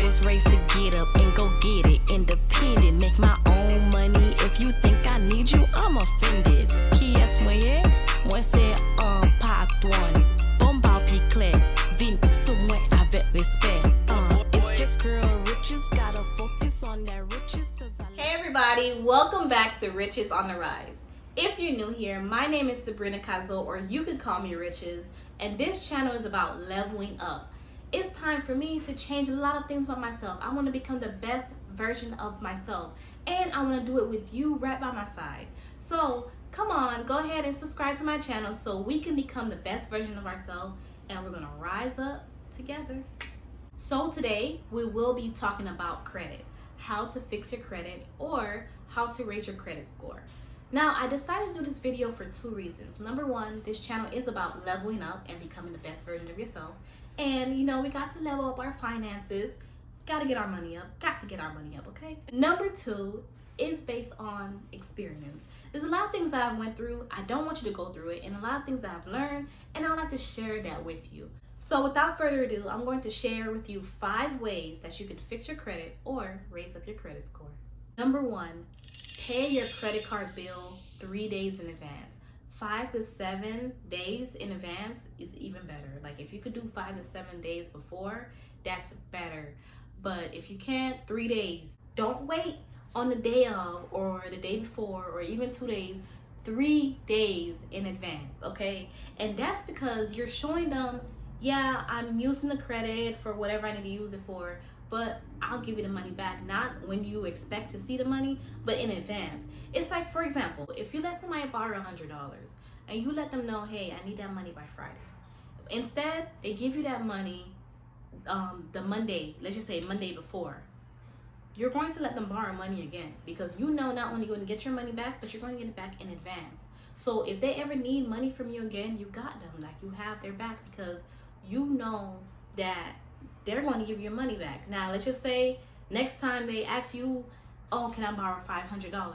this race to get up and go get it. Independent, make my own money. If you think I need you, I'm offended. Qui est-ce moi? Moi c'est un patron. Bomba piclet, vin sous moi avec respect. It's your girl Riches, gotta focus on that riches. Hey everybody, welcome back to Riches on the Rise. If you're new here, my name is Sabrina Kazo, or you could call me Riches, and this channel is about leveling up. It's time for me to change a lot of things about myself. I want to become the best version of myself, and I want to do it with you right by my side. So come on, go ahead and subscribe to my channel so we can become the best version of ourselves, and we're gonna rise up together. So today we will be talking about credit, how to fix your credit, or how to raise your credit score. Now, I decided to do this video for two reasons. Number one, this channel is about leveling up and becoming the best version of yourself. And you know, we got to level up our finances, got to get our money up, okay? Number two is based on experience. There's a lot of things that I went through. I don't want you to go through it, and a lot of things that I've learned, and I'd like to share that with you. So without further ado, I'm going to share with you 5 ways that you can fix your credit or raise up your credit score. Number one, pay your credit card bill 3 days in advance. 5 to 7 days in advance is even better. Like if you could do 5 to 7 days before, that's better. But if you can't, 3 days. Don't wait on the day of or the day before or even 2 days. 3 days in advance, okay? And that's because you're showing them, yeah, I'm using the credit for whatever I need to use it for, but I'll give you the money back, not when you expect to see the money, but in advance. It's like, for example, if you let somebody borrow $100 and you let them know, hey, I need that money by Friday. Instead, they give you that money the Monday, let's just say Monday before. You're going to let them borrow money again because you know not only you're going to get your money back, but you're going to get it back in advance. So if they ever need money from you again, you got them, like you have their back because you know that they're going to give you your money back. Now, let's just say next time they ask you, oh, can I borrow $500?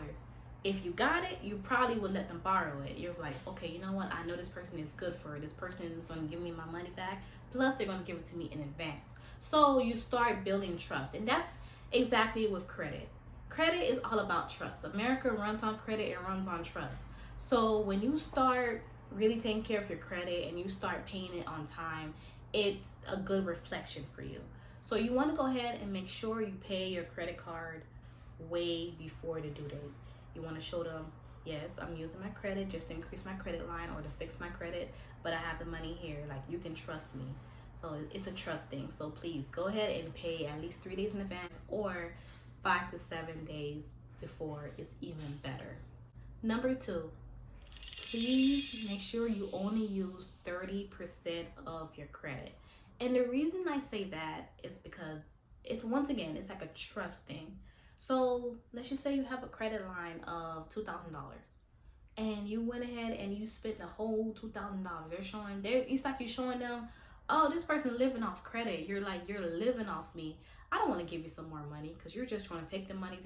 If you got it, you probably would let them borrow it. You're like, okay, you know what? I know this person is good for it. This person is going to give me my money back. Plus, they're going to give it to me in advance. So you start building trust. And that's exactly with credit. Credit is all about trust. America runs on credit. It runs on trust. So when you start really taking care of your credit and you start paying it on time, it's a good reflection for you. So you want to go ahead and make sure you pay your credit card way before the due date. You want to show them, yes, I'm using my credit just to increase my credit line or to fix my credit, but I have the money here. Like, you can trust me. So it's a trust thing. So please go ahead and pay at least 3 days in advance, or 5 to 7 days before is even better. Number 2, please make sure you only use 30% of your credit. And the reason I say that is because it's, once again, it's like a trust thing. So let's just say you have a credit line of $2,000 and you went ahead and you spent the whole $2,000. It's like you're showing them, oh, this person living off credit. You're like, you're living off me. I don't want to give you some more money because you're just trying to take the money.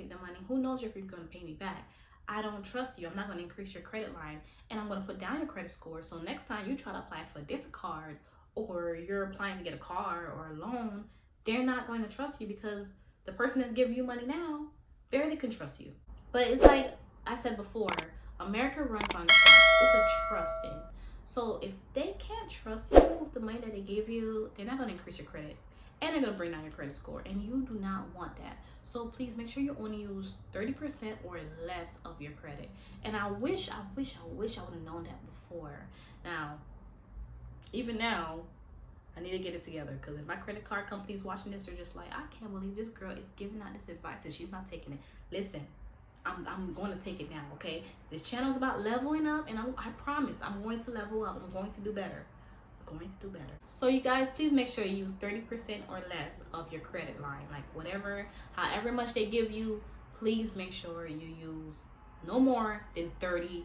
Who knows if you're going to pay me back? I don't trust you. I'm not going to increase your credit line, and I'm going to put down your credit score. So next time you try to apply for a different card, or you're applying to get a car or a loan, they're not going to trust you because the person that's giving you money now barely can trust you. But it's like I said before, America runs on trust. It's a trust thing. So if they can't trust you with the money that they give you, they're not going to increase your credit, and they're going to bring down your credit score, and you do not want that. So please make sure you only use 30% or less of your credit. And I wish I would have known that before. Now, even now, I need to get it together, because if my credit card company's watching this, they're just like, I can't believe this girl is giving out this advice and she's not taking it. Listen, I'm going to take it now, okay? This channel is about leveling up, and I promise I'm going to level up. I'm going to do better. So you guys, please make sure you use 30% or less of your credit line. Like however much they give you, please make sure you use no more than 30%.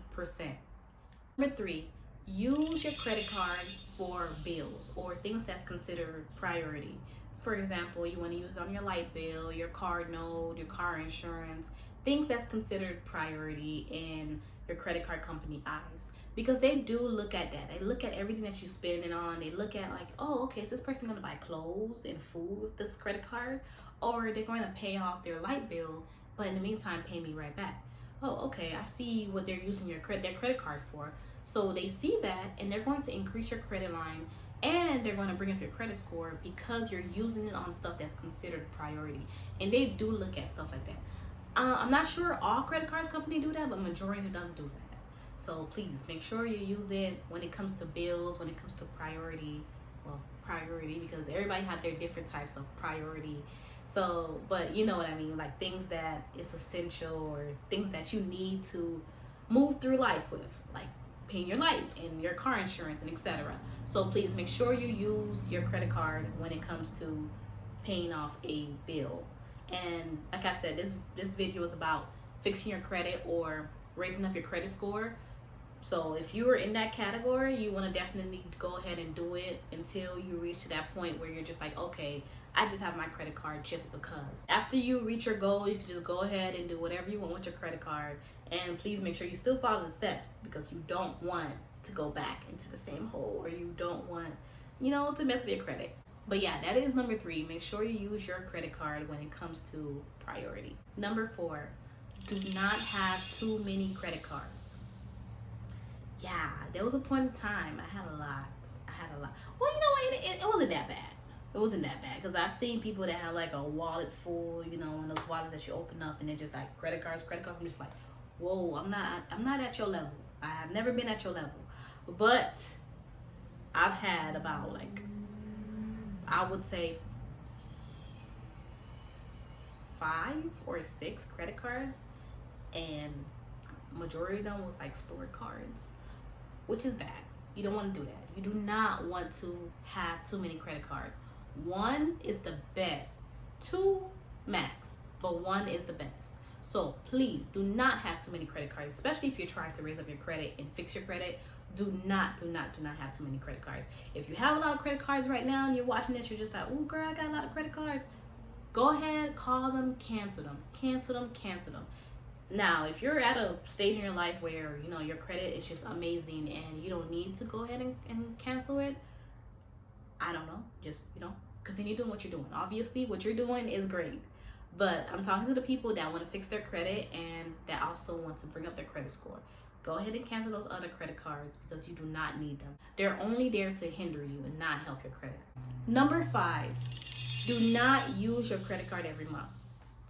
Number 3, use your credit card for bills or things that's considered priority. For example, you want to use it on your light bill, your card note, your car insurance, things that's considered priority in your credit card company eyes. because they do look at that. They look at everything that you spending on. They look at like, oh, okay, is this person going to buy clothes and food with this credit card, or they're going to pay off their light bill, but in the meantime pay me right back. Oh, okay, I see what they're using their credit card for. So they see that, and they're going to increase your credit line, and they're going to bring up your credit score because you're using it on stuff that's considered priority. And they do look at stuff like that. I'm not sure all credit cards company do that, but majority of them do that. So please make sure you use it when it comes to bills, when it comes to priority. Well, priority, because everybody has their different types of priority. So, but you know what I mean, like things that is essential or things that you need to move through life with, like paying your light and your car insurance and etc. So please make sure you use your credit card when it comes to paying off a bill. And like I said, this video is about fixing your credit or raising up your credit score. So if you are in that category, you want to definitely go ahead and do it until you reach to that point where you're just like, okay, I just have my credit card just because. After you reach your goal, you can just go ahead and do whatever you want with your credit card. And please make sure you still follow the steps, because you don't want to go back into the same hole, or you don't want, to mess with your credit. But yeah, that is number 3. Make sure you use your credit card when it comes to priority. Number 4, do not have too many credit cards. Yeah, there was a point in time I had a lot. Well, it wasn't that bad. It wasn't that bad, because I've seen people that have like a wallet full, and those wallets that you open up and they're just like credit cards. I'm just like, whoa, I'm not at your level. I have never been at your level. But I've had about like, I would say 5 or 6 credit cards, and majority of them was like store cards, which is bad. You don't want to do that. You do not want to have too many credit cards. 1 is the best, 2 max, but 1 is the best. So please do not have too many credit cards, especially if you're trying to raise up your credit and fix your credit. Do not have too many credit cards. If you have a lot of credit cards right now and you're watching this, you're just like, oh girl, I got a lot of credit cards. Go ahead, call them, cancel them. Now, if you're at a stage in your life where, your credit is just amazing and you don't need to go ahead and cancel it, I don't know, just, continue doing what you're doing. Obviously, what you're doing is great. But I'm talking to the people that want to fix their credit and that also want to bring up their credit score. Go ahead and cancel those other credit cards, because you do not need them. They're only there to hinder you and not help your credit. Number 5, do not use your credit card every month.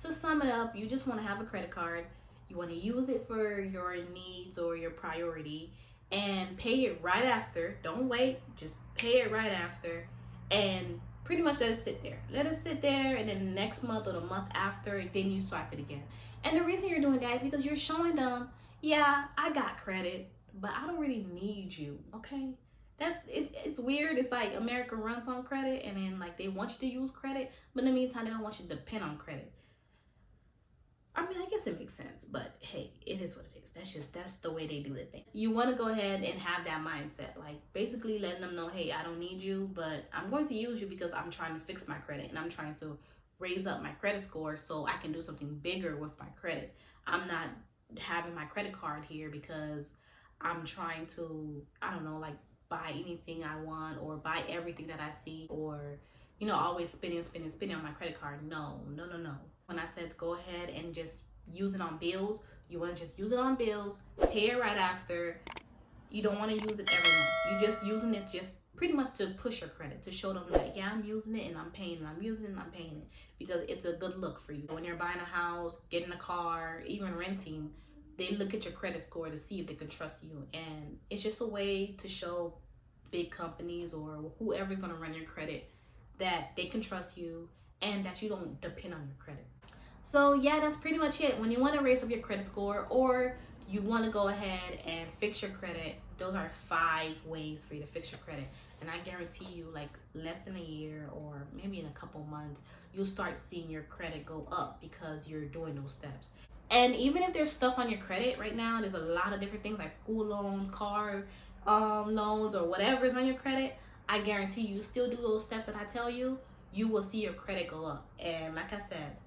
To sum it up, you just want to have a credit card. You want to use it for your needs or your priority and pay it right after. Don't wait, just pay it right after, and pretty much let it sit there. Let it sit there, and then the next month or the month after, then you swipe it again. And the reason you're doing that is because you're showing them, yeah, I got credit, but I don't really need you, okay? It's weird. It's like America runs on credit, and then like they want you to use credit, but in the meantime, they don't want you to depend on credit. I mean, I guess it makes sense, but hey, it is what it is. That's the way they do the thing. You want to go ahead and have that mindset, like basically letting them know, hey, I don't need you, but I'm going to use you because I'm trying to fix my credit and I'm trying to raise up my credit score so I can do something bigger with my credit. I'm not having my credit card here because I'm trying to, I don't know, like buy anything I want or buy everything that I see, or always spending on my credit card. No. When I said go ahead and just use it on bills, you want to just use it on bills, pay it right after. You don't want to use it every month. You're just using it just pretty much to push your credit, to show them that, yeah, I'm using it and I'm paying it, I'm using it and I'm paying it, because it's a good look for you. When you're buying a house, getting a car, even renting, they look at your credit score to see if they can trust you. And it's just a way to show big companies or whoever's going to run your credit that they can trust you and that you don't depend on your credit. So yeah, that's pretty much it. When you want to raise up your credit score or you want to go ahead and fix your credit, those are 5 ways for you to fix your credit. And I guarantee you, like less than a year or maybe in a couple months, you'll start seeing your credit go up because you're doing those steps. And even if there's stuff on your credit right now, there's a lot of different things like school loans, car loans, or whatever is on your credit, I guarantee you still do those steps that I tell you, you will see your credit go up. And like I said,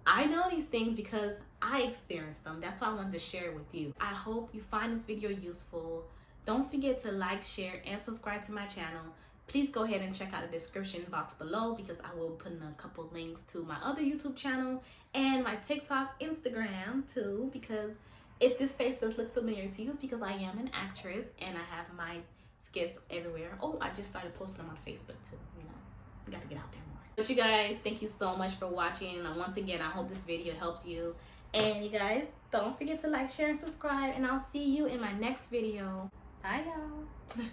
I know these things because I experienced them. That's why I wanted to share it with you. I hope you find this video useful. Don't forget to like, share, and subscribe to my channel. Please go ahead and check out the description box below because I will put in a couple links to my other YouTube channel and my TikTok, Instagram too, because if this face does look familiar to you, it's because I am an actress and I have my skits everywhere. Oh, I just started posting them on Facebook too, you know. You gotta get out there more. But you guys, thank you so much for watching. And once again, I hope this video helps you. And you guys, don't forget to like, share, and subscribe. And I'll see you in my next video. Bye, y'all.